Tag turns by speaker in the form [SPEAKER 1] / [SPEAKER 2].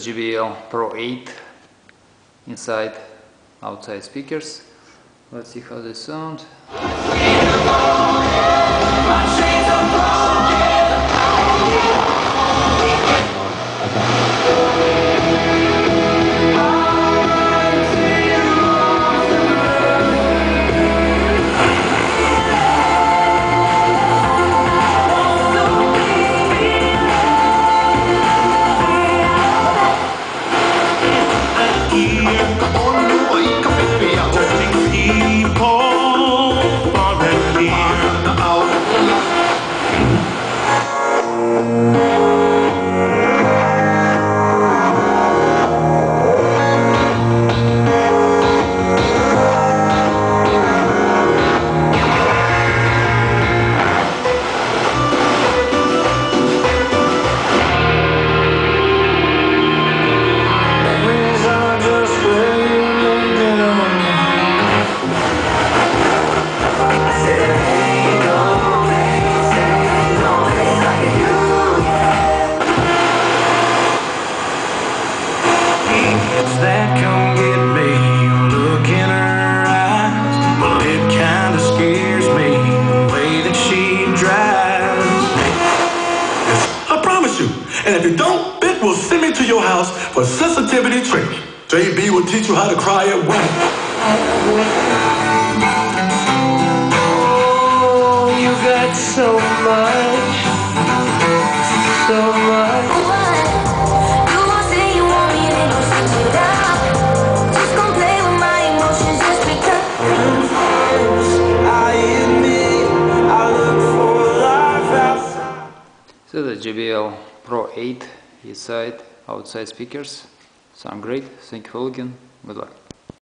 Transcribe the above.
[SPEAKER 1] is JBL PRO 8 inside, outside speakers. Let's see how they sound.
[SPEAKER 2] That come get me, look in her eyes. Well, it kinda scares me, the way that she drives. Yes, I promise you. And if you don't, Bit will send me to your house for sensitivity training. JB will teach you how to cry at work. Oh, you got so much, so much.
[SPEAKER 1] So the JBL PRO 8 inside, outside speakers sound great. Thank you for looking. Good luck.